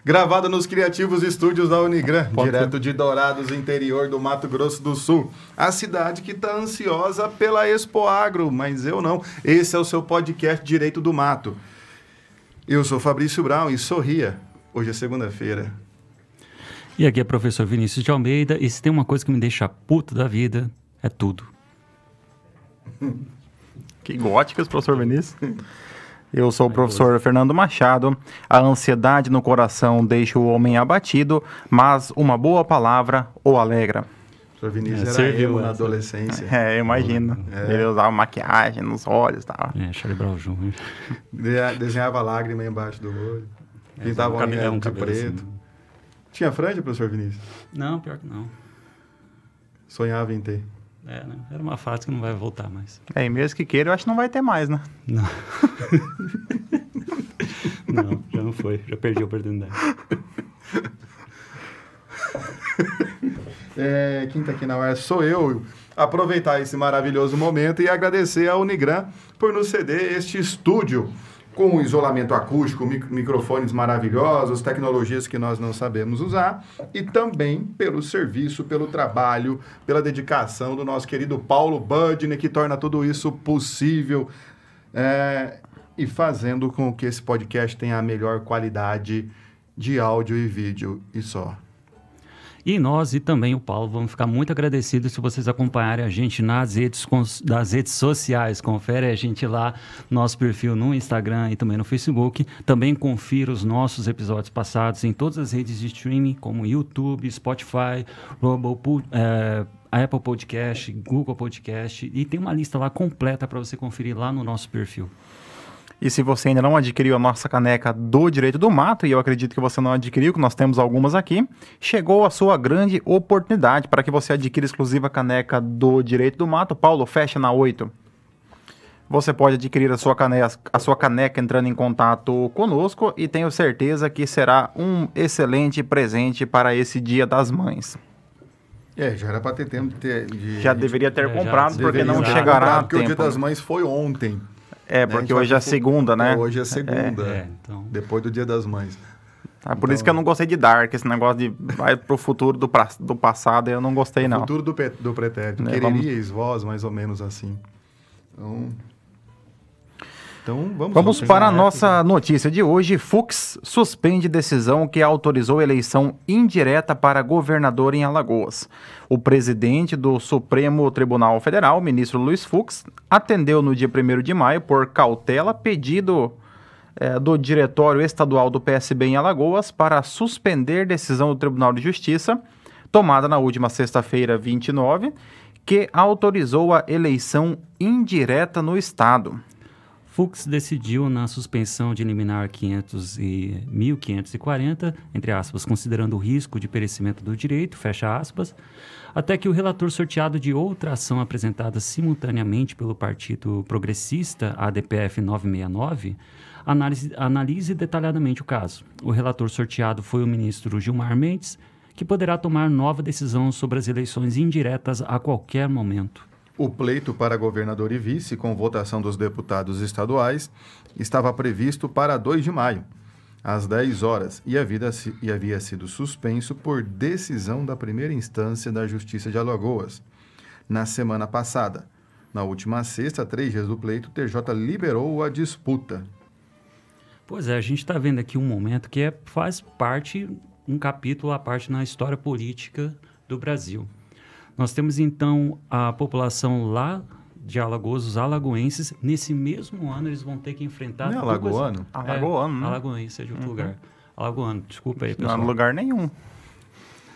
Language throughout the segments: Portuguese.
Gravada nos criativos estúdios da Unigran, direto de Dourados, interior do Mato Grosso do Sul. A cidade que está ansiosa pela Expo Agro, mas eu não. Esse é o seu podcast Direito do Mato. Eu sou Fabrício Brown e sorria. Hoje é segunda-feira. E aqui é o professor Vinícius de Almeida. E se tem uma coisa que me deixa puto da vida, é tudo. Que góticas, professor Vinícius. Eu sou o professor Fernando Machado. A ansiedade no coração deixa o homem abatido, mas uma boa palavra o alegra. O professor Vinícius era emo na adolescência. Eu imagino. Ele usava maquiagem nos olhos e tal. Charlie Brown Jr. Desenhava lágrima embaixo do olho. Pintava o cabelo de preto. Assim. Tinha franja, professor Vinícius? Não, pior que não. Sonhava em ter. Né? Era uma fase que não vai voltar mais. E mesmo que queira, eu acho que não vai ter mais, né? Não. Não, já não foi. Já perdi a oportunidade. Quem está aqui na hora sou eu. Aproveitar esse maravilhoso momento e agradecer à Unigran por nos ceder este estúdio com isolamento acústico, microfones maravilhosos, tecnologias que nós não sabemos usar, e também pelo serviço, pelo trabalho, pela dedicação do nosso querido Paulo Budney, que torna tudo isso possível e fazendo com que esse podcast tenha a melhor qualidade de áudio e vídeo e só. E nós e também o Paulo vamos ficar muito agradecidos se vocês acompanharem a gente nas redes sociais. Confere a gente lá, nosso perfil no Instagram e também no Facebook. Também confira os nossos episódios passados em todas as redes de streaming, como YouTube, Spotify, Apple Podcast, Google Podcast. E tem uma lista lá completa para você conferir lá no nosso perfil. E se você ainda não adquiriu a nossa caneca do Direito do Mato, e eu acredito que você não adquiriu, que nós temos algumas aqui, chegou a sua grande oportunidade para que você adquira a exclusiva caneca do Direito do Mato. Paulo, fecha na 8. Você pode adquirir a sua caneca entrando em contato conosco e tenho certeza que será um excelente presente para esse Dia das Mães. Já era para ter tempo já deveria ter comprado, porque não chegará a tempo. Porque o Dia das Mães foi ontem. Porque hoje é segunda, né? Hoje é segunda, então... depois do Dia das Mães. Por isso que eu não gostei de Dark, esse negócio de vai pro futuro do passado, eu não gostei, não. Futuro do pretérito. Quereríeis vós, mais ou menos assim. Então vamos para a nossa notícia de hoje. Fux suspende decisão que autorizou eleição indireta para governador em Alagoas. O presidente do Supremo Tribunal Federal, ministro Luiz Fux, atendeu no dia 1º de maio, por cautela, pedido do Diretório Estadual do PSB em Alagoas para suspender decisão do Tribunal de Justiça, tomada na última sexta-feira, 29, que autorizou a eleição indireta no estado. Fux decidiu na suspensão de liminar 500 e 1540, entre aspas, considerando o risco de perecimento do direito, fecha aspas, até que o relator sorteado de outra ação apresentada simultaneamente pelo Partido Progressista, ADPF 969, analise detalhadamente o caso. O relator sorteado foi o ministro Gilmar Mendes, que poderá tomar nova decisão sobre as eleições indiretas a qualquer momento. O pleito para governador e vice, com votação dos deputados estaduais, estava previsto para 2 de maio, às 10 horas, e havia sido suspenso por decisão da primeira instância da Justiça de Alagoas. Na semana passada, na última sexta, 3 dias do pleito, o TJ liberou a disputa. Pois é, a gente está vendo aqui um momento que faz parte, um capítulo à parte na história política do Brasil. Nós temos, então, a população lá de Alagoas, os alagoenses. Nesse mesmo ano, eles vão ter que enfrentar... Não é alagoano? Alagoano, né? Alagoense é de outro lugar. Alagoano, desculpa aí, pessoal. Não é lugar nenhum.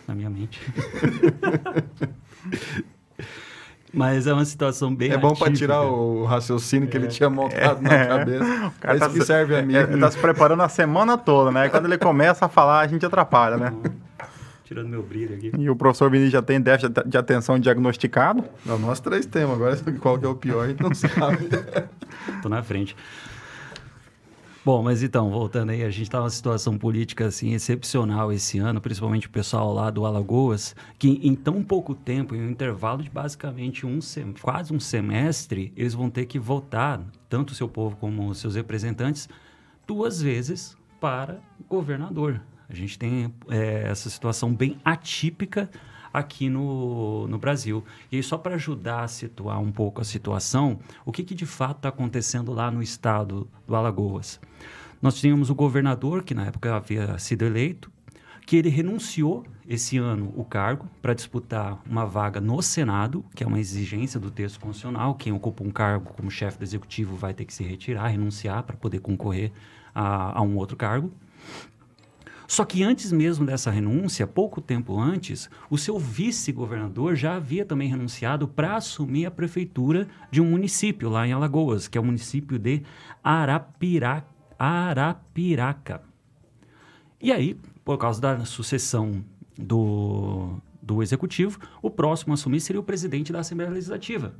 Na minha mente. Mas é uma situação bem bom atípica. para tirar o raciocínio que ele tinha montado na cabeça. É isso que serve a mim. Ele está se preparando a semana toda, né? Quando ele começa a falar, a gente atrapalha, né? Tirando meu brilho aqui. E o professor Vinícius já tem déficit de atenção diagnosticado? Não, nós 3 temos. Agora, qual que é o pior, a gente não sabe. Tô na frente. Bom, mas então, voltando aí, a gente está numa situação política assim, excepcional esse ano, principalmente o pessoal lá do Alagoas, que em tão pouco tempo, em um intervalo de basicamente quase um semestre, eles vão ter que votar, tanto o seu povo como os seus representantes, 2 vezes para governador. A gente tem essa situação bem atípica aqui no Brasil. E aí, só para ajudar a situar um pouco a situação, o que de fato está acontecendo lá no estado do Alagoas? Nós tínhamos o governador, que na época havia sido eleito, que ele renunciou esse ano o cargo para disputar uma vaga no Senado, que é uma exigência do texto constitucional. Quem ocupa um cargo como chefe do executivo vai ter que se retirar, renunciar para poder concorrer a um outro cargo. Só que antes mesmo dessa renúncia, pouco tempo antes, o seu vice-governador já havia também renunciado para assumir a prefeitura de um município lá em Alagoas, que é o município de Arapiraca. E aí, por causa da sucessão do executivo, o próximo a assumir seria o presidente da Assembleia Legislativa,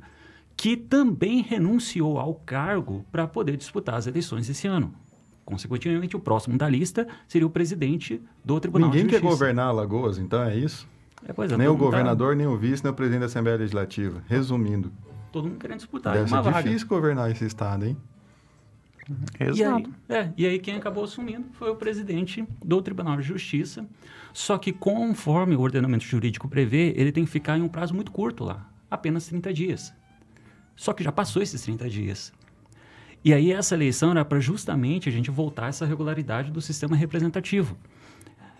que também renunciou ao cargo para poder disputar as eleições esse ano. Consequentemente, o próximo da lista seria o presidente do Tribunal de Justiça. Ninguém quer governar Alagoas, então é isso? Nem o governador, nem o vice, nem o presidente da Assembleia Legislativa. Resumindo. Todo mundo querendo disputar uma vaga. É difícil governar esse estado, hein? Exato. E aí quem acabou assumindo foi o presidente do Tribunal de Justiça. Só que conforme o ordenamento jurídico prevê, ele tem que ficar em um prazo muito curto lá. Apenas 30 dias. Só que já passou esses 30 dias. E aí essa eleição era para justamente a gente voltar a essa regularidade do sistema representativo.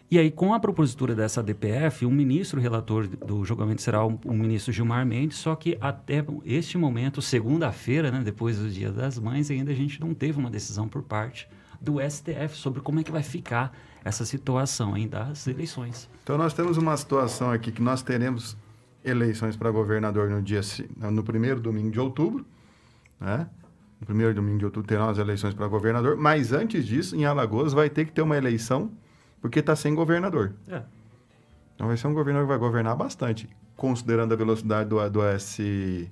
E aí, com a propositura dessa DPF, o ministro relator do julgamento será o ministro Gilmar Mendes, só que até este momento, segunda-feira, né, depois do Dia das Mães, ainda a gente não teve uma decisão por parte do STF sobre como é que vai ficar essa situação aí das eleições. Então, nós temos uma situação aqui que nós teremos eleições para governador no primeiro domingo de outubro, né? No primeiro domingo de outubro terão as eleições para governador, mas antes disso, em Alagoas, vai ter que ter uma eleição porque está sem governador. Então vai ser um governador que vai governar bastante. Considerando a velocidade do STF,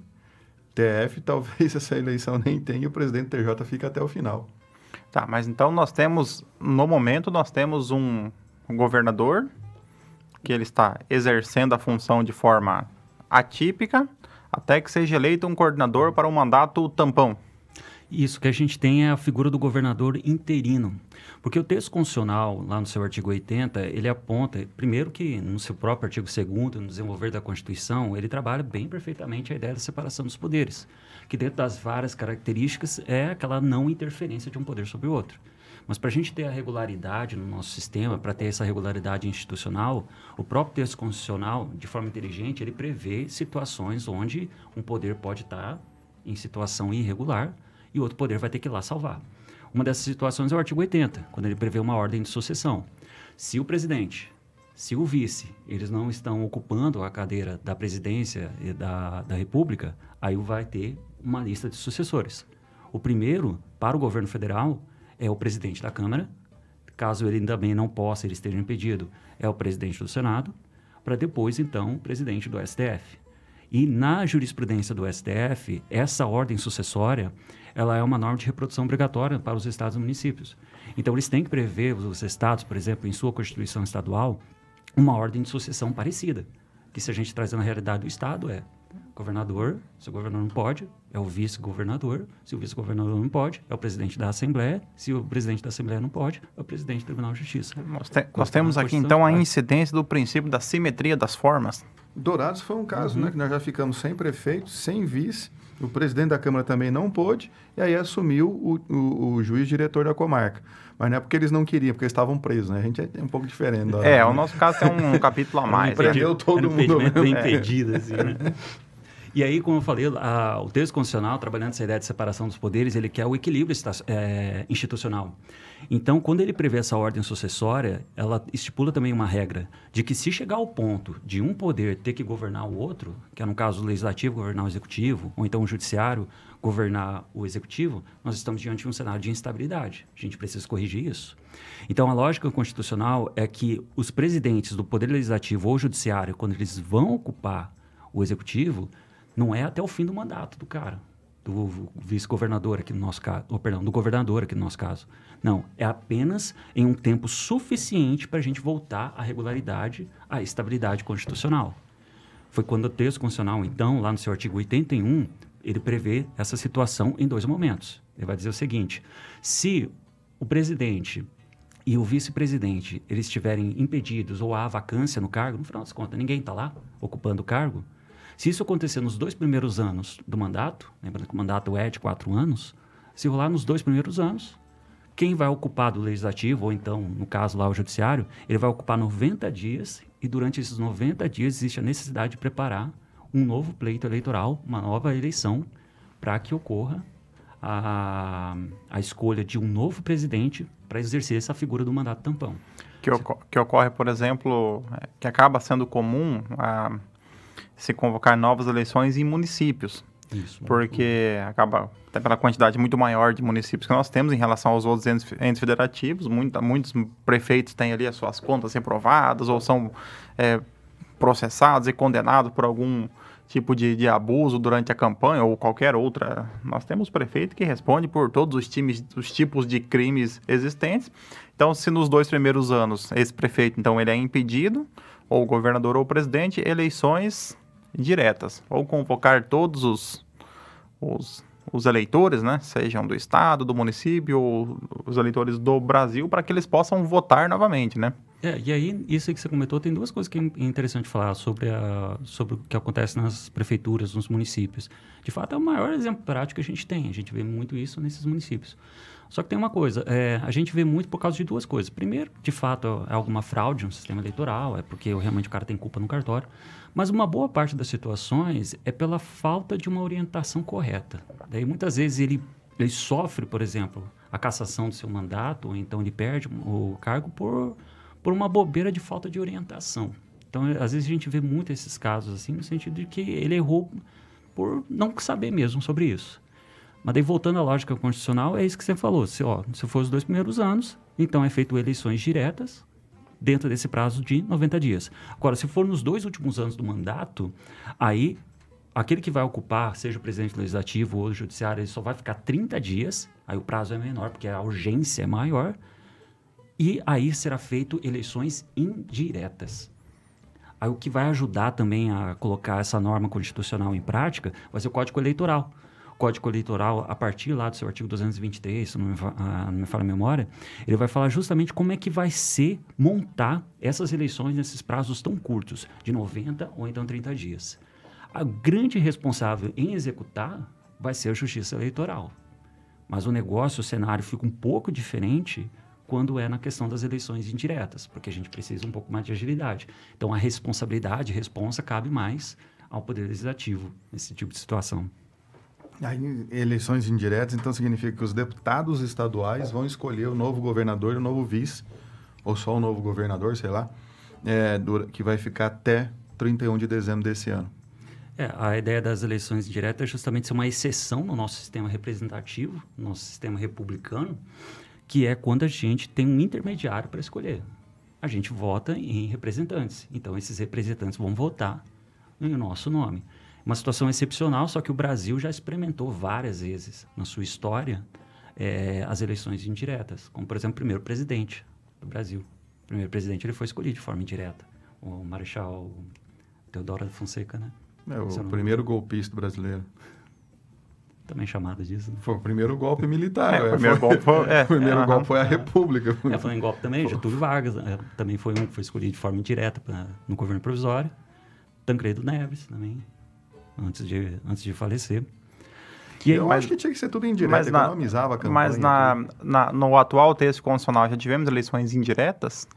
talvez essa eleição nem tenha e o presidente do TJ fica até o final. Tá, mas então no momento, nós temos um governador que ele está exercendo a função de forma atípica até que seja eleito um coordenador para um mandato tampão. Isso, que a gente tem é a figura do governador interino. Porque o texto constitucional, lá no seu artigo 80, ele aponta, primeiro que no seu próprio artigo 2º, no desenvolver da Constituição, ele trabalha bem perfeitamente a ideia da separação dos poderes, que dentro das várias características é aquela não interferência de um poder sobre o outro. Mas para a gente ter a regularidade no nosso sistema, para ter essa regularidade institucional, o próprio texto constitucional, de forma inteligente, ele prevê situações onde um poder pode estar em situação irregular e outro poder vai ter que ir lá salvar. Uma dessas situações é o artigo 80, quando ele prevê uma ordem de sucessão. Se o presidente, se o vice, eles não estão ocupando a cadeira da presidência e da República, aí vai ter uma lista de sucessores. O primeiro, para o governo federal, é o presidente da Câmara. Caso ele também não possa, ele esteja impedido, é o presidente do Senado, para depois, então, o presidente do STF. E na jurisprudência do STF, essa ordem sucessória, ela é uma norma de reprodução obrigatória para os estados e municípios. Então, eles têm que prever, os estados, por exemplo, em sua Constituição Estadual, uma ordem de sucessão parecida. Que se a gente trazer na realidade do estado, é governador, se o governador não pode, é o vice-governador, se o vice-governador não pode, é o presidente da Assembleia, se o presidente da Assembleia não pode, é o presidente do Tribunal de Justiça. Nós temos aqui, então, a incidência do princípio da simetria das formas. Dourados foi um caso, né, que nós já ficamos sem prefeito, sem vice, o presidente da Câmara também não pôde, e aí assumiu o juiz diretor da comarca. Mas não é porque eles não queriam, porque eles estavam presos, né? A gente é um pouco diferente. O nosso caso tem um capítulo a mais. Prendeu todo mundo. Impedimento bem impedido, assim, né? E aí, como eu falei, o texto constitucional, trabalhando essa ideia de separação dos poderes, ele quer o equilíbrio institucional. Então, quando ele prevê essa ordem sucessória, ela estipula também uma regra de que se chegar ao ponto de um poder ter que governar o outro, que é no caso o legislativo governar o executivo, ou então o judiciário governar o executivo, nós estamos diante de um cenário de instabilidade. A gente precisa corrigir isso. Então, a lógica constitucional é que os presidentes do poder legislativo ou judiciário, quando eles vão ocupar o executivo, não é até o fim do mandato do cara, do vice-governador aqui no nosso caso, do governador aqui no nosso caso. Não, é apenas em um tempo suficiente para a gente voltar à regularidade, à estabilidade constitucional. Foi quando o texto constitucional, então, lá no seu artigo 81, ele prevê essa situação em dois momentos. Ele vai dizer o seguinte: se o presidente e o vice-presidente, eles estiverem impedidos ou há vacância no cargo, no final das contas, ninguém está lá ocupando o cargo. Se isso acontecer nos 2 primeiros anos do mandato, lembrando que o mandato é de 4 anos, se rolar nos 2 primeiros anos, quem vai ocupar do legislativo, ou então, no caso lá, o judiciário, ele vai ocupar 90 dias e durante esses 90 dias existe a necessidade de preparar um novo pleito eleitoral, uma nova eleição, para que ocorra a escolha de um novo presidente para exercer essa figura do mandato tampão. Que ocorre, por exemplo, que acaba sendo comum se convocar novas eleições em municípios. Isso. Porque acaba, até pela quantidade muito maior de municípios que nós temos em relação aos outros entes federativos, muitos prefeitos têm ali as suas contas reprovadas ou são processados e condenados por algum tipo de abuso durante a campanha ou qualquer outra. Nós temos prefeito que responde por todos os tipos de crimes existentes. Então, se nos 2 primeiros anos esse prefeito, então, ele é impedido, ou o governador ou o presidente, eleições diretas, ou convocar todos os eleitores, né, sejam do estado, do município, ou os eleitores do Brasil, para que eles possam votar novamente, né? E aí, isso aí que você comentou, tem 2 coisas que é interessante falar sobre o que acontece nas prefeituras, nos municípios. De fato, é o maior exemplo prático que a gente tem. A gente vê muito isso nesses municípios. Só que tem uma coisa, a gente vê muito por causa de 2 coisas. Primeiro, de fato, é alguma fraude no sistema eleitoral, é porque realmente o cara tem culpa no cartório. Mas uma boa parte das situações é pela falta de uma orientação correta. Daí, muitas vezes, ele sofre, por exemplo, a cassação do seu mandato, ou então ele perde o cargo por uma bobeira de falta de orientação. Então, às vezes a gente vê muito esses casos assim, no sentido de que ele errou por não saber mesmo sobre isso. Mas daí, voltando à lógica constitucional, é isso que você falou. Se for os 2 primeiros anos, então é feito eleições diretas dentro desse prazo de 90 dias. Agora, se for nos 2 últimos anos do mandato, aí aquele que vai ocupar, seja o presidente do legislativo ou o judiciário, ele só vai ficar 30 dias, aí o prazo é menor, porque a urgência é maior, e aí será feito eleições indiretas. Aí o que vai ajudar também a colocar essa norma constitucional em prática vai ser o Código Eleitoral. O Código Eleitoral, a partir lá do seu artigo 223, se não me falha a memória, ele vai falar justamente como é que vai ser montar essas eleições nesses prazos tão curtos, de 90 ou então 30 dias. A grande responsável em executar vai ser a Justiça Eleitoral. Mas o negócio, o cenário fica um pouco diferente quando é na questão das eleições indiretas, porque a gente precisa um pouco mais de agilidade. Então, a responsa cabe mais ao Poder Legislativo nesse tipo de situação. Aí, eleições indiretas, então, significa que os deputados estaduais vão escolher o novo governador e o novo vice, ou só o novo governador, sei lá, que vai ficar até 31 de dezembro desse ano. A ideia das eleições indiretas é justamente ser uma exceção no nosso sistema representativo, no nosso sistema republicano, que é quando a gente tem um intermediário para escolher. A gente vota em representantes. Então, esses representantes vão votar em nosso nome. Uma situação excepcional, só que o Brasil já experimentou várias vezes na sua história as eleições indiretas. Como, por exemplo, o primeiro presidente do Brasil. O primeiro presidente ele foi escolhido de forma indireta. O Marechal Deodoro da Fonseca, né? O primeiro golpista brasileiro. Também chamado disso. Né? Foi o primeiro golpe militar. O primeiro golpe foi a República. Falando em golpe também, Getúlio Vargas também foi um que foi escolhido de forma indireta no governo provisório. Tancredo Neves também, antes de falecer. Eu acho que tinha que ser tudo indireto, economizava a campanha. Mas no atual texto constitucional já tivemos eleições indiretas?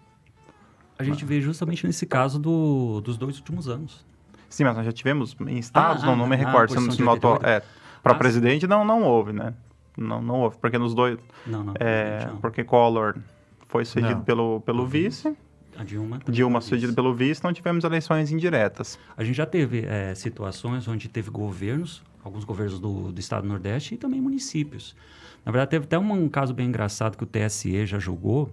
A gente vê justamente nesse caso dos 2 últimos anos. Sim, mas nós já tivemos em estados, não me recordo. Para presidente não houve, né? Não houve, porque nos 2... Não. Porque Collor foi cedido pelo vice. A Dilma cedido pelo vice, não tivemos eleições indiretas. A gente já teve situações onde teve governos, alguns governos do estado do Nordeste e também municípios. Na verdade, teve até um caso bem engraçado que o TSE já julgou,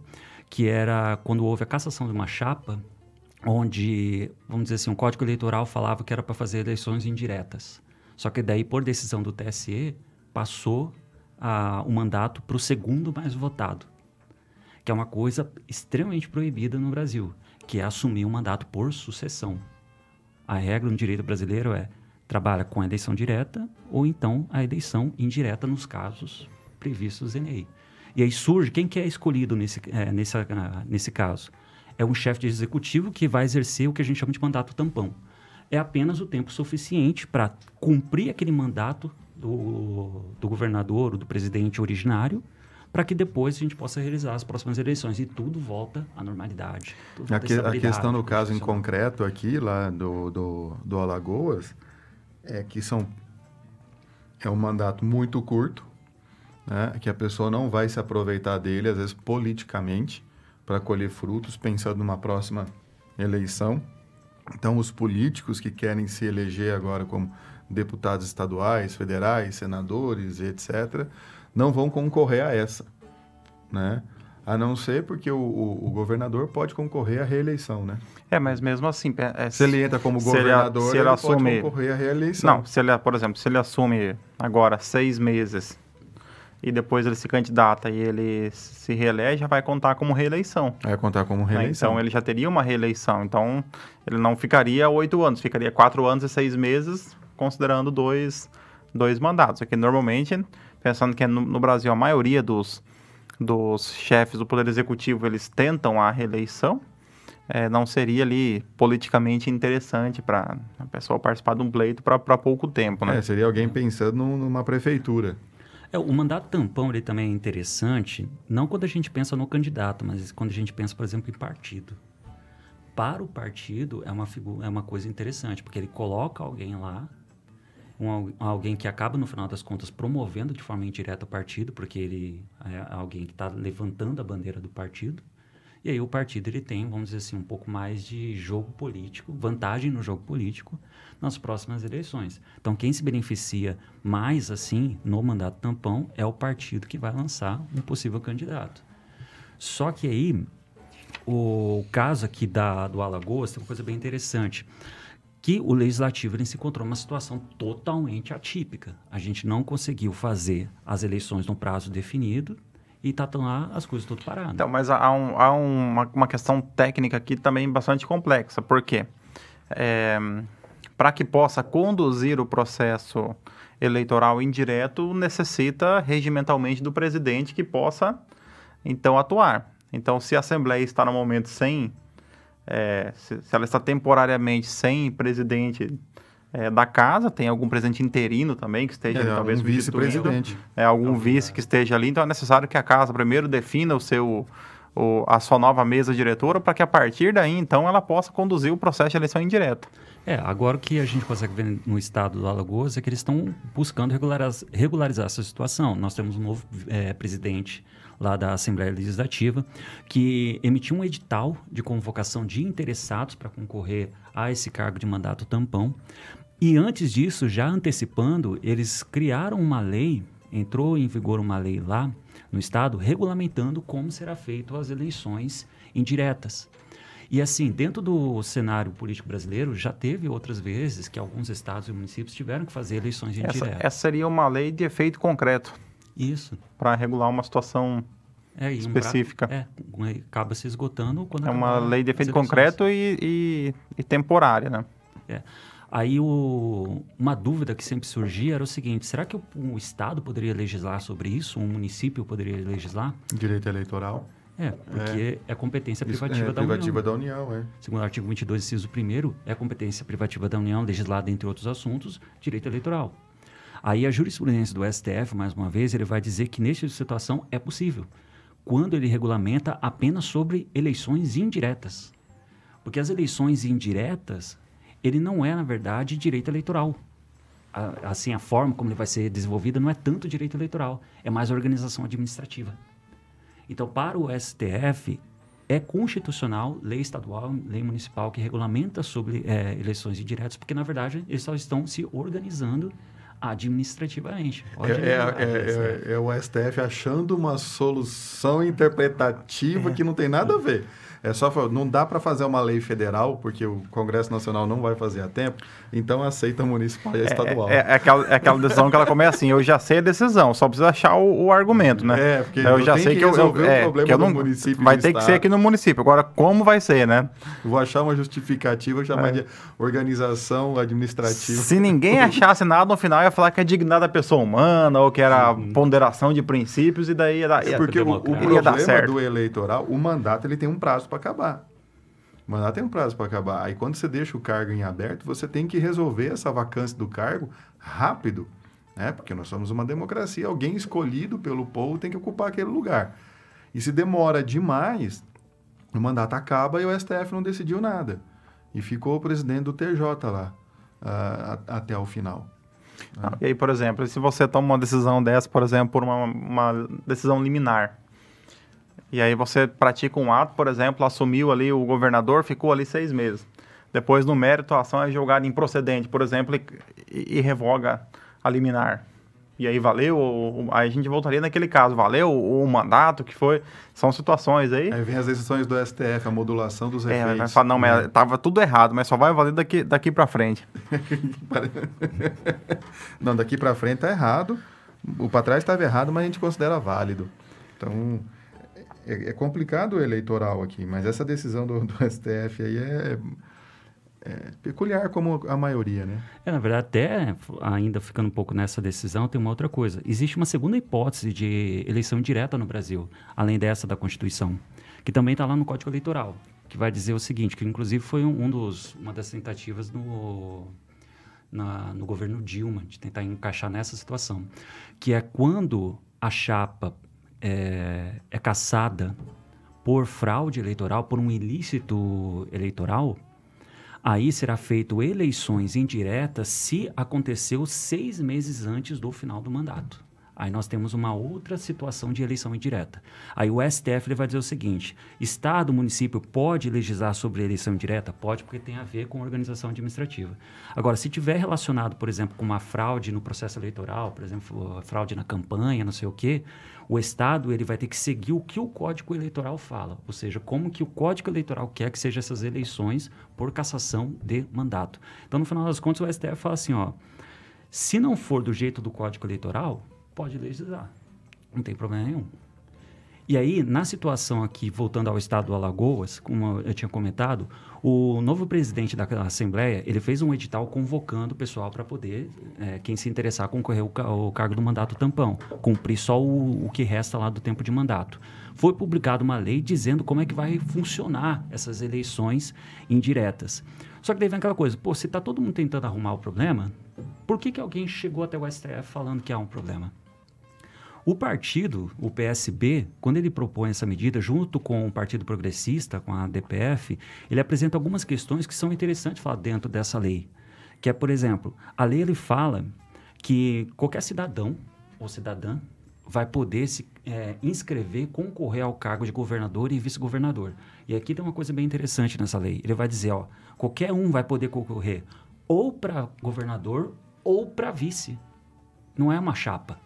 que era quando houve a cassação de uma chapa, onde, vamos dizer assim, o Código Eleitoral falava que era para fazer eleições indiretas. Só que daí, por decisão do TSE, passou o mandato para o segundo mais votado, que é uma coisa extremamente proibida no Brasil, que é assumir um mandato por sucessão. A regra no direito brasileiro trabalha com a eleição direta ou então a eleição indireta nos casos previstos em lei. E aí surge, quem que é escolhido nesse caso? É um chefe de executivo que vai exercer o que a gente chama de mandato tampão. É apenas o tempo suficiente para cumprir aquele mandato do governador ou do presidente originário, para que depois a gente possa realizar as próximas eleições e tudo volta à normalidade. A questão do caso em concreto aqui, lá do Alagoas, é que é um mandato muito curto, né, que a pessoa não vai se aproveitar dele, às vezes politicamente, para colher frutos, pensando numa próxima eleição. Então, os políticos que querem se eleger agora como deputados estaduais, federais, senadores, etc., não vão concorrer a essa, né? A não ser porque o governador pode concorrer à reeleição, né? Mas mesmo assim... se ele entra como governador, ele pode concorrer à reeleição. Não, por exemplo, se ele assume agora 6 meses e depois ele se candidata e ele se reelege, já vai contar como reeleição. Vai contar como reeleição. Então, ele já teria uma reeleição. Então, ele não ficaria 8 anos, ficaria 4 anos e 6 meses, considerando dois mandatos. Aqui, normalmente, pensando que no Brasil a maioria dos chefes do Poder Executivo, eles tentam a reeleição, não seria ali politicamente interessante para a pessoa participar de um pleito para pouco tempo, né? Seria alguém pensando numa prefeitura. O mandato tampão ele também é interessante, não quando a gente pensa no candidato, mas quando a gente pensa, por exemplo, em partido. Para o partido é uma coisa interessante, porque ele coloca alguém lá, alguém que acaba, no final das contas, promovendo de forma indireta o partido, porque ele é alguém que está levantando a bandeira do partido. E aí o partido ele tem, vamos dizer assim, um pouco mais de jogo político, vantagem no jogo político nas próximas eleições. Então, quem se beneficia mais, assim, no mandato tampão é o partido que vai lançar um possível candidato. Só que aí, o caso aqui do Alagoas tem uma coisa bem interessante, que o Legislativo ele se encontrou numa situação totalmente atípica. A gente não conseguiu fazer as eleições no prazo definido, e tá lá as coisas tudo paradas. Então, mas há uma questão técnica aqui também bastante complexa. Por quê? Para que possa conduzir o processo eleitoral indireto, necessita regimentalmente do presidente que possa, então, atuar. Então, se a Assembleia está no momento sem... se ela está temporariamente sem presidente... da casa, tem algum presidente interino também que esteja ali, talvez vice-presidente. Algum vice que esteja ali, então é necessário que a casa primeiro defina a sua nova mesa diretora para que a partir daí, então, ela possa conduzir o processo de eleição indireta. Agora o que a gente consegue ver no estado do Alagoas é que eles estão buscando regularizar essa situação. Nós temos um novo presidente lá da Assembleia Legislativa, que emitiu um edital de convocação de interessados para concorrer a esse cargo de mandato tampão. E antes disso, já antecipando, eles criaram uma lei, entrou em vigor uma lei lá no estado, regulamentando como será feito as eleições indiretas. E assim, dentro do cenário político brasileiro, já teve outras vezes que alguns estados e municípios tiveram que fazer eleições indiretas. Essa seria uma lei de efeito concreto. Isso. Para regular uma situação específica. Acaba se esgotando quando uma lei de efeito concreto e temporária, né? Aí uma dúvida que sempre surgia era o seguinte: será que o Estado poderia legislar sobre isso? Um município poderia legislar? Direito eleitoral. Porque é competência privativa da União. Segundo o artigo 22, inciso 1º, é competência privativa da União, legislada, entre outros assuntos, direito eleitoral. Aí a jurisprudência do STF, mais uma vez, ele vai dizer que nessa situação é possível, quando ele regulamenta apenas sobre eleições indiretas. Porque as eleições indiretas, ele não é, na verdade, direito eleitoral. Assim, a forma como ele vai ser desenvolvida não é tanto direito eleitoral, é mais organização administrativa. Então, para o STF, é constitucional, lei estadual, lei municipal, que regulamenta sobre eleições indiretas, porque, na verdade, eles só estão se organizando administrativamente. É o STF achando uma solução interpretativa que não tem nada a ver. Não dá para fazer uma lei federal, porque o Congresso Nacional não vai fazer a tempo, então aceita municipal e estadual. Aquela decisão que ela começa assim, eu já sei a decisão, só preciso achar o argumento, né? Porque eu já sei que resolver o problema do município. Vai ter que ser aqui no município. Agora, como vai ser, né? Vou achar uma justificativa, chamar de organização administrativa. Se ninguém achasse nada no final, ia falar que é dignidade da pessoa humana, ou que era ponderação de princípios, e daí porque o problema do eleitoral, o mandato ele tem um prazo para acabar. O mandato tem um prazo para acabar. Aí quando você deixa o cargo em aberto, você tem que resolver essa vacância do cargo rápido, né? Porque nós somos uma democracia, alguém escolhido pelo povo tem que ocupar aquele lugar. E se demora demais, o mandato acaba e o STF não decidiu nada. E ficou o presidente do TJ lá até o final. E aí, por exemplo, se você toma uma decisão dessa, por exemplo, por uma decisão liminar, e aí você pratica um ato, por exemplo, assumiu ali o governador, ficou ali 6 meses. Depois, no mérito, a ação é julgada improcedente, por exemplo, e revoga a liminar. E aí valeu, aí a gente voltaria naquele caso, valeu o mandato que foi, são situações aí. Aí vem as decisões do STF, a modulação dos efeitos. Vai falar, não, mas estava tudo errado, mas só vai valer daqui para frente. Não, daqui para frente tá errado, o para trás estava errado, mas a gente considera válido. Então, é complicado o eleitoral aqui, mas essa decisão do STF aí é peculiar como a maioria, né? Na verdade, até ainda ficando um pouco nessa decisão, tem uma outra coisa. Existe uma segunda hipótese de eleição direta no Brasil, além dessa da Constituição, que também está lá no Código Eleitoral, que vai dizer o seguinte, que inclusive foi uma das tentativas no governo Dilma, de tentar encaixar nessa situação, que é quando a chapa é cassada por fraude eleitoral, por um ilícito eleitoral, aí será feito eleições indiretas se aconteceu 6 meses antes do final do mandato. Aí nós temos uma outra situação de eleição indireta. Aí o STF ele vai dizer o seguinte, Estado, município pode legislar sobre eleição indireta? Pode, porque tem a ver com organização administrativa. Agora, se tiver relacionado, por exemplo, com uma fraude no processo eleitoral, por exemplo, fraude na campanha, não sei o quê, o Estado ele vai ter que seguir o que o Código Eleitoral fala, ou seja, como que o Código Eleitoral quer que sejam essas eleições por cassação de mandato. Então, no final das contas, o STF fala assim, se não for do jeito do Código Eleitoral, pode legislar, não tem problema nenhum. E aí, na situação aqui, voltando ao estado do Alagoas, como eu tinha comentado, o novo presidente da Assembleia, ele fez um edital convocando o pessoal para poder, quem se interessar, concorrer ao cargo do mandato tampão, cumprir só o que resta lá do tempo de mandato. Foi publicada uma lei dizendo como é que vai funcionar essas eleições indiretas. Só que daí vem aquela coisa, se está todo mundo tentando arrumar o problema, por que alguém chegou até o STF falando que há um problema? O partido, o PSB, quando ele propõe essa medida, junto com o Partido Progressista, com a DPF, ele apresenta algumas questões que são interessantes falar dentro dessa lei. Que é, por exemplo, a lei ele fala que qualquer cidadão ou cidadã vai poder se inscrever, concorrer ao cargo de governador e vice-governador. E aqui tem uma coisa bem interessante nessa lei. Ele vai dizer, qualquer um vai poder concorrer ou para governador ou para vice. Não é uma chapa.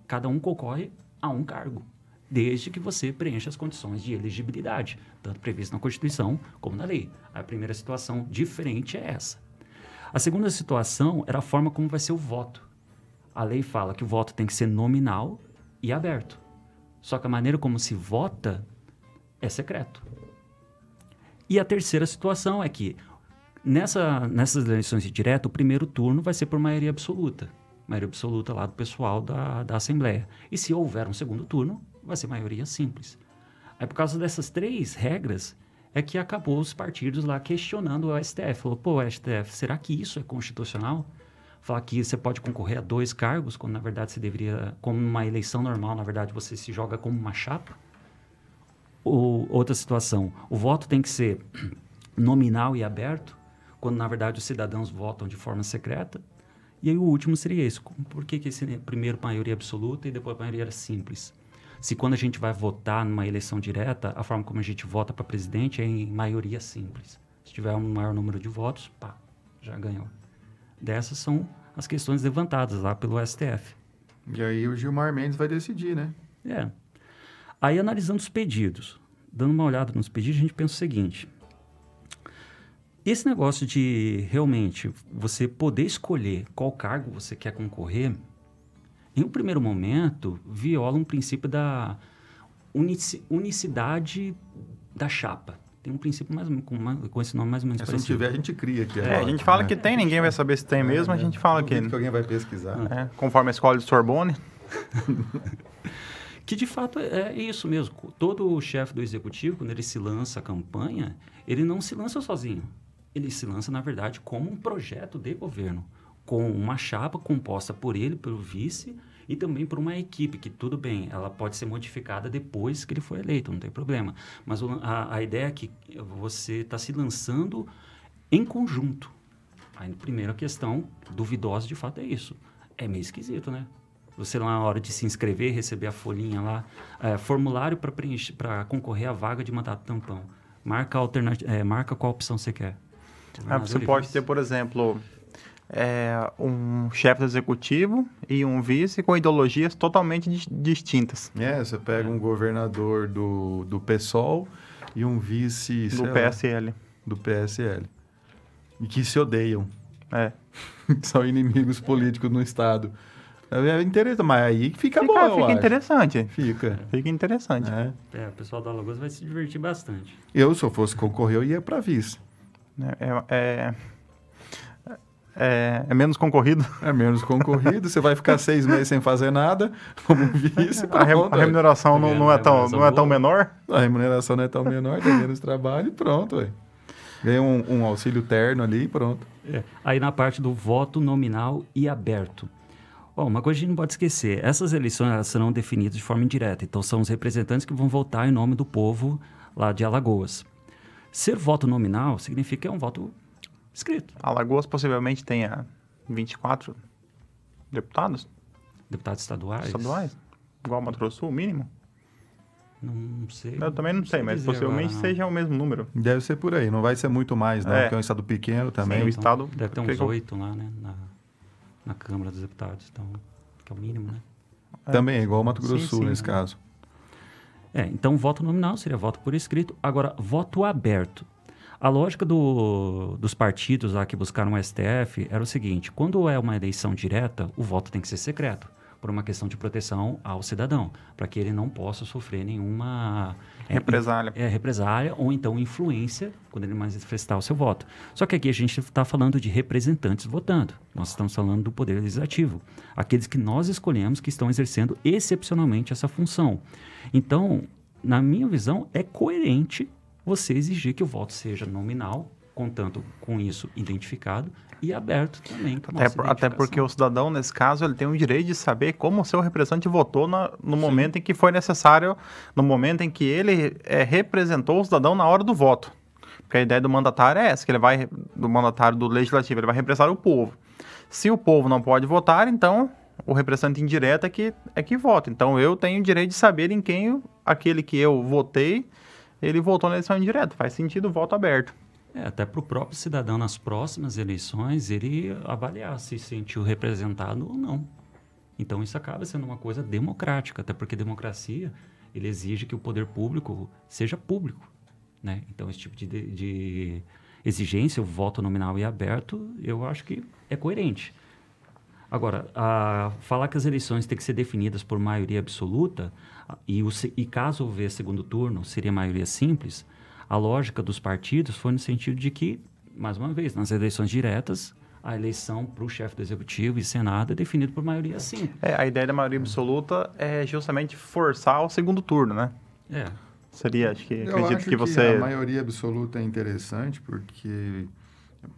Cada um concorre a um cargo, desde que você preencha as condições de elegibilidade, tanto previsto na Constituição como na lei. A primeira situação diferente é essa. A segunda situação era a forma como vai ser o voto. A lei fala que o voto tem que ser nominal e aberto. Só que a maneira como se vota é secreto. E a terceira situação é que, nessas eleições diretas, o primeiro turno vai ser por maioria absoluta. Maioria absoluta lá do pessoal da Assembleia. E se houver um segundo turno, vai ser maioria simples. Aí, por causa dessas 3 regras, é que acabou os partidos lá questionando o STF. Falou, STF, será que isso é constitucional? Falar que você pode concorrer a 2 cargos, quando na verdade você deveria, como numa eleição normal, na verdade você se joga como uma chapa? Ou outra situação, o voto tem que ser nominal e aberto, quando na verdade os cidadãos votam de forma secreta? E aí o último seria esse. Por que esse primeiro maioria absoluta e depois maioria simples? Se quando a gente vai votar numa eleição direta, a forma como a gente vota para presidente é em maioria simples. Se tiver um maior número de votos, já ganhou. Dessas são as questões levantadas lá pelo STF. E aí o Gilmar Mendes vai decidir, né? Aí analisando os pedidos dando uma olhada nos pedidos, a gente pensa o seguinte. Esse negócio de realmente você poder escolher qual cargo você quer concorrer, em um primeiro momento, viola um princípio da unicidade da chapa. Tem um princípio com esse nome mais ou menos Se não parecido. tiver, a gente cria aqui. A gente fala que tem, ninguém vai saber se tem mesmo, a gente fala que... que alguém vai pesquisar. Conforme a escola de Sorbonne. Que de fato é isso mesmo. Todo o chefe do executivo, quando ele se lança a campanha, ele não se lança sozinho. Ele se lança, na verdade, como um projeto de governo, com uma chapa composta por ele, pelo vice, e também por uma equipe, que tudo bem, ela pode ser modificada depois que ele for eleito, não tem problema. Mas a ideia é que você está se lançando em conjunto. Aí, primeira questão duvidosa, de fato, é isso. É meio esquisito, né? Você lá na hora de se inscrever, receber a folhinha lá, formulário para preencher, para concorrer à vaga de mandato tampão. Marca qual opção você quer. Você pode ter, por exemplo, um chefe executivo e um vice com ideologias totalmente distintas. Você pega um governador do PSOL e um vice... Do PSL. Do PSL. E que se odeiam. São inimigos políticos no Estado. É interessante, mas aí fica bom, eu Fica acho. interessante. Fica Interessante. O pessoal da Alagoas vai se divertir bastante. Eu, se eu fosse concorrer, eu ia para vice. É menos concorrido. É menos concorrido, você vai ficar 6 meses sem fazer nada, como vice. A remuneração não é tão menor. A remuneração não é tão menor, tem menos trabalho e pronto, ué. Ganha um auxílio terno ali e pronto. Aí na parte do voto nominal e aberto. Uma coisa a gente não pode esquecer, essas eleições elas serão definidas de forma indireta, então são os representantes que vão votar em nome do povo lá de Alagoas. Ser voto nominal significa que é um voto escrito. Alagoas possivelmente tenha 24 deputados? Deputados estaduais? Estaduais? Igual Mato Grosso do Sul, mínimo? Não sei. Eu também não sei, mas possivelmente agora, seja o mesmo número. Deve ser por aí, não vai ser muito mais, não, porque é um estado pequeno também. Sim, o estado... Deve ter uns 8 lá, né, na Câmara dos Deputados, então, que é o mínimo, né? Também, igual o Mato Grosso do Sul, nesse caso. Então, voto nominal seria voto por escrito. Agora, voto aberto. A lógica dos partidos lá que buscaram o STF era o seguinte: quando é uma eleição direta, o voto tem que ser secreto, por uma questão de proteção ao cidadão, para que ele não possa sofrer nenhuma represália ou então influência quando ele manifestar o seu voto. Só que aqui a gente está falando de representantes votando. Nós estamos falando do Poder Legislativo, aqueles que nós escolhemos que estão exercendo excepcionalmente essa função. Então, na minha visão, é coerente você exigir que o voto seja nominal, contanto com isso identificado, e aberto também. Até porque o cidadão, nesse caso, ele tem o direito de saber como o seu representante votou no momento em que foi necessário, no momento em que ele representou o cidadão na hora do voto. Porque a ideia do mandatário é essa, que do mandatário do legislativo, ele vai representar o povo. Se o povo não pode votar, então o representante indireto é que vota. Então eu tenho o direito de saber em quem aquele que eu votei, ele votou na eleição indireta. Faz sentido o voto aberto. Até para o próprio cidadão, nas próximas eleições, ele avaliar se sentiu representado ou não. Então, isso acaba sendo uma coisa democrática, até porque democracia, ele exige que o poder público seja público, né? Então, esse tipo de exigência, o voto nominal e aberto, eu acho que é coerente. Agora, falar que as eleições têm que ser definidas por maioria absoluta, e caso houver segundo turno, seria maioria simples, a lógica dos partidos foi no sentido de que, mais uma vez, nas eleições diretas, a eleição para o chefe do Executivo e Senado é definida por maioria simples. A ideia da maioria absoluta é justamente forçar o segundo turno, né? Seria, acho que acredito que você... a maioria absoluta é interessante porque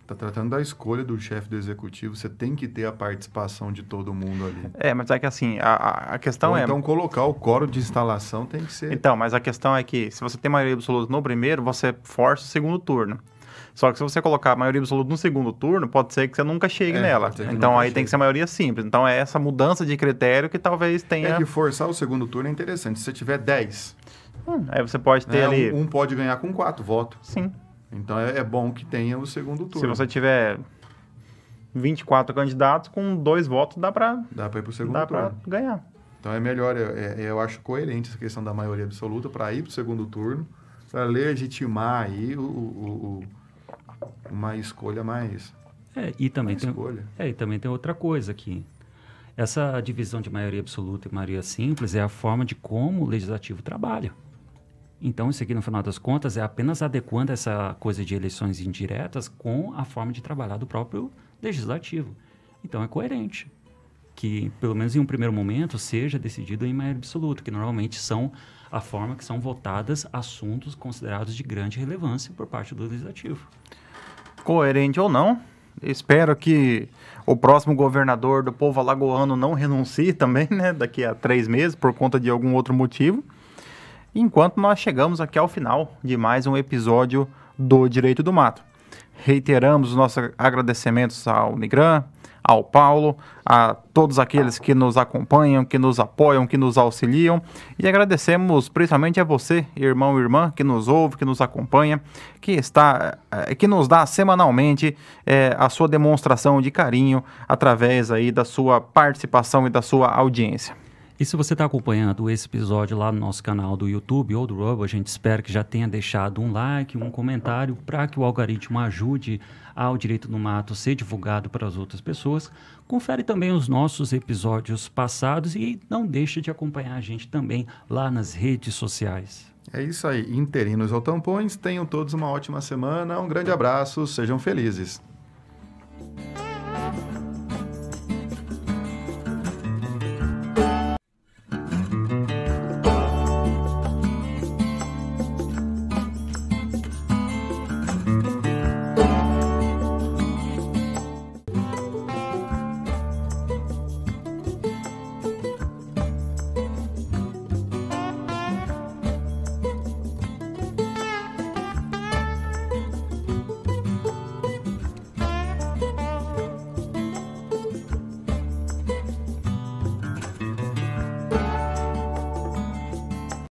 está tratando da escolha do chefe do Executivo, você tem que ter a participação de todo mundo ali. Mas é que assim, a questão Então, colocar o quórum de instalação tem que ser... Então, mas a questão é que, se você tem maioria absoluta no primeiro, você força o segundo turno. Só que se você colocar a maioria absoluta no segundo turno, pode ser que você nunca chegue nela. Então, aí tem que ser maioria simples. Então, é essa mudança de critério que talvez tenha... É que forçar o segundo turno é interessante. Se você tiver 10... aí você pode ter ali... Um pode ganhar com 4 votos. Sim. Então, é bom que tenha o segundo turno. Se você tiver 24 candidatos, com 2 votos dá para ir para o segundo turno. Ganhar. Então, é melhor, eu acho coerente essa questão da maioria absoluta para ir para o segundo turno para legitimar aí uma escolha mais... E também escolha. E também tem outra coisa aqui. Essa divisão de maioria absoluta e maioria simples é a forma de como o legislativo trabalha. Então, isso aqui, no final das contas, é apenas adequando essa coisa de eleições indiretas com a forma de trabalhar do próprio legislativo. Então, é coerente que, pelo menos em um primeiro momento, seja decidido em maioria absoluta, que normalmente são a forma que são votadas assuntos considerados de grande relevância por parte do legislativo. Coerente ou não, espero que o próximo governador do povo alagoano não renuncie também, né, daqui a 3 meses, por conta de algum outro motivo. Enquanto nós chegamos aqui ao final de mais um episódio do Direito do Mato. Reiteramos os nossos agradecimentos ao Nigran, ao Paulo, a todos aqueles que nos acompanham, que nos apoiam, que nos auxiliam, e agradecemos principalmente a você, irmão e irmã, que nos ouve, que nos acompanha, que nos dá semanalmente a sua demonstração de carinho através aí da sua participação e da sua audiência. E se você está acompanhando esse episódio lá no nosso canal do YouTube ou do Rumble, a gente espera que já tenha deixado um like, um comentário, para que o algoritmo ajude ao Direito do Mato ser divulgado para as outras pessoas. Confere também os nossos episódios passados e não deixe de acompanhar a gente também lá nas redes sociais. É isso aí, interinos ou tampões, tenham todos uma ótima semana, um grande abraço, sejam felizes.